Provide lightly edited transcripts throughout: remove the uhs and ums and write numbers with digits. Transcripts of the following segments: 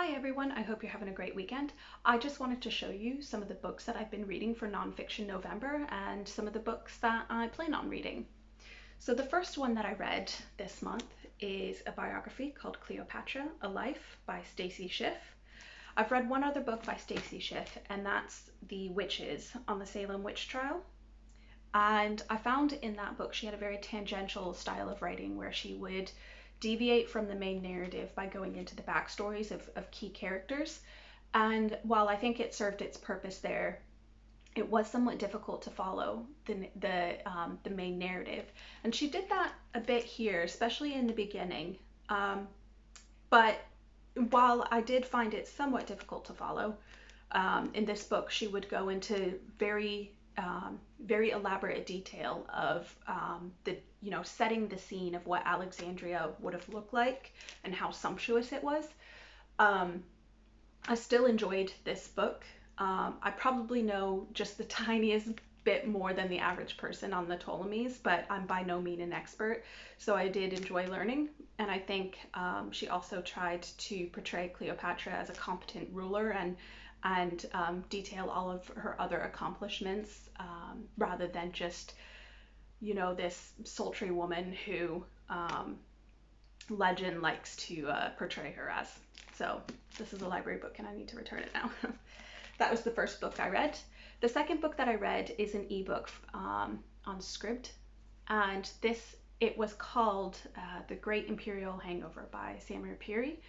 Hi everyone, I hope you're having a great weekend. I just wanted to show you some of the books that I've been reading for Nonfiction November and some of the books that I plan on reading. So the first one that I read this month is a biography called Cleopatra, A Life by Stacy Schiff. I've read one other book by Stacy Schiff, and that's The Witches on the Salem Witch Trial. And I found in that book she had a very tangential style of writing where she would deviate from the main narrative by going into the backstories of key characters. And while I think it served its purpose there, it was somewhat difficult to follow the main narrative. And she did that a bit here, especially in the beginning. But while I did find it somewhat difficult to follow, in this book she would go into very elaborate detail of the setting the scene of what Alexandria would have looked like and how sumptuous it was. Um, I still enjoyed this book. I probably know just the tiniest bit more than the average person on the Ptolemies, but I'm by no means an expert, so I did enjoy learning. And I think she also tried to portray Cleopatra as a competent ruler and detail all of her other accomplishments rather than just, this sultry woman who legend likes to portray her as. So this is a library book and I need to return it now. That was the first book I read. The second book that I read is an ebook on Scribd, and it was called The Great Imperial Hangover by Samir Piri.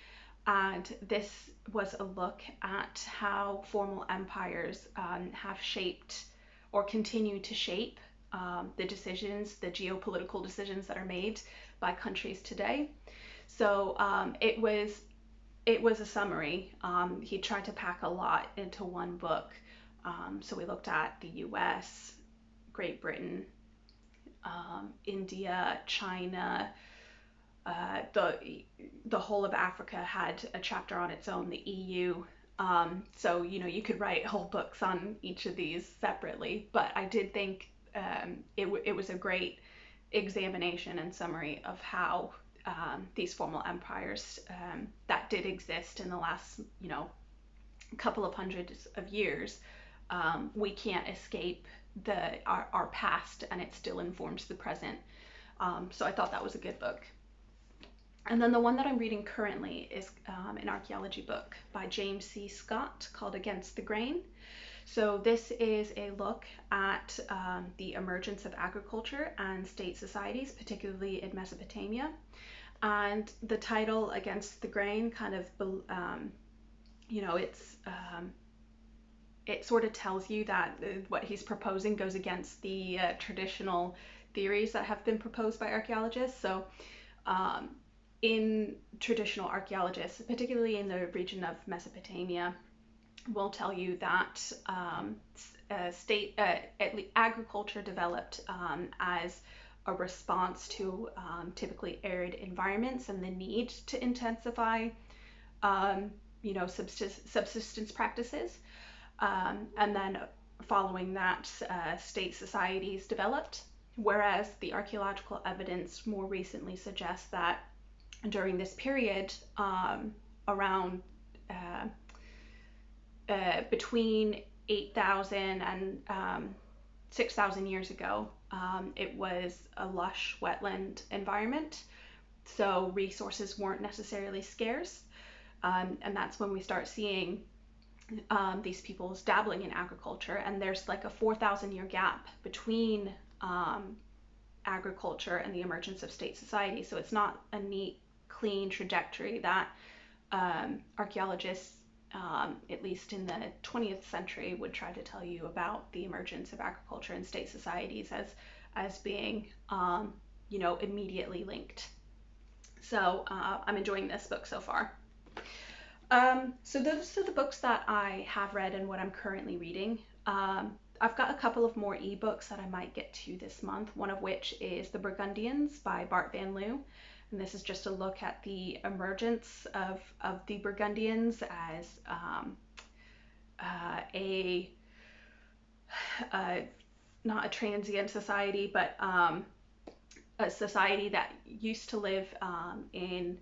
And this was a look at how formal empires have shaped or continue to shape the geopolitical decisions that are made by countries today. So it was a summary. He tried to pack a lot into one book. So we looked at the US, Great Britain, India, China, the whole of Africa had a chapter on its own, the EU. So you could write whole books on each of these separately, but I did think it was a great examination and summary of how these formal empires that did exist in the last couple of hundreds of years, we can't escape our past, and it still informs the present. So I thought that was a good book. And then the one that I'm reading currently is an archaeology book by James C. Scott called Against the Grain. So this is a look at the emergence of agriculture and state societies, particularly in Mesopotamia. And the title Against the Grain kind of, it sort of tells you that what he's proposing goes against the traditional theories that have been proposed by archaeologists. So in traditional archaeologists, particularly in the region of Mesopotamia, will tell you that agriculture developed as a response to typically arid environments and the need to intensify, subsistence practices. And then following that, state societies developed. Whereas the archaeological evidence more recently suggests that during this period, around between 8,000 and 6,000 years ago, it was a lush wetland environment, so resources weren't necessarily scarce, and that's when we start seeing these peoples dabbling in agriculture, and there's like a 4,000-year gap between agriculture and the emergence of state society. So it's not a neat, clean trajectory that archaeologists, at least in the 20th century, would try to tell you about the emergence of agriculture and state societies as being, immediately linked. So I'm enjoying this book so far. So those are the books that I have read and what I'm currently reading. I've got a couple of more ebooks that I might get to this month, one of which is The Burgundians by Bart Van Loo. And this is just a look at the emergence of the Burgundians as a not a transient society, but a society that used to live in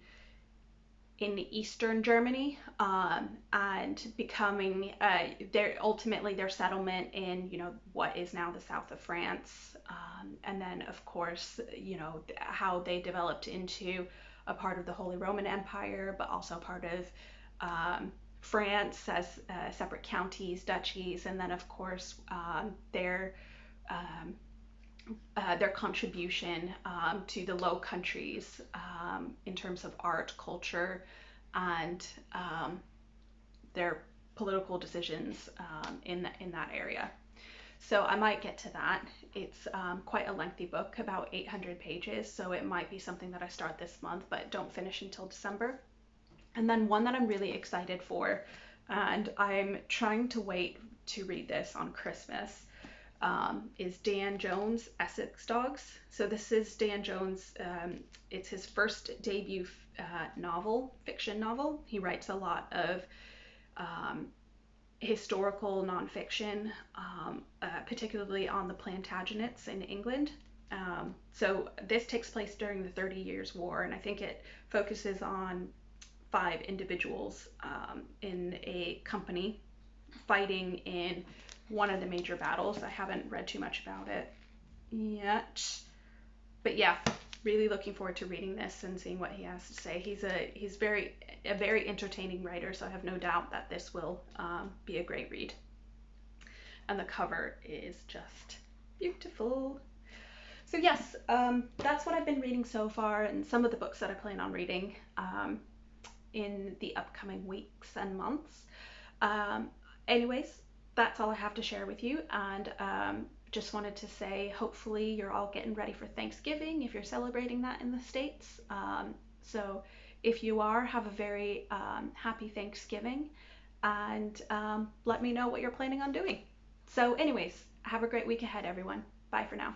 in Eastern Germany, and becoming their settlement in, what is now the south of France, and then of course, how they developed into a part of the Holy Roman Empire, but also part of France as separate counties, duchies, and then of course um, their contribution to the Low Countries in terms of art, culture, and their political decisions in that area. So I might get to that. It's quite a lengthy book, about 800 pages, so it might be something that I start this month but don't finish until December. And then one that I'm really excited for, and I'm trying to wait to read this on Christmas, is Dan Jones' Essex Dogs. So this is Dan Jones. It's his first debut fiction novel. He writes a lot of historical nonfiction, particularly on the Plantagenets in England. So this takes place during the 30 Years' War, and I think it focuses on 5 individuals in a company fighting in one of the major battles. I haven't read too much about it yet, but yeah, really looking forward to reading this and seeing what he has to say. He's a very entertaining writer, so I have no doubt that this will be a great read. And the cover is just beautiful. So yes, that's what I've been reading so far, and some of the books that I plan on reading in the upcoming weeks and months. Anyways, that's all I have to share with you, and just wanted to say hopefully you're all getting ready for Thanksgiving if you're celebrating that in the States. So if you are, have a very happy Thanksgiving, and let me know what you're planning on doing. So anyways, have a great week ahead, everyone. Bye for now.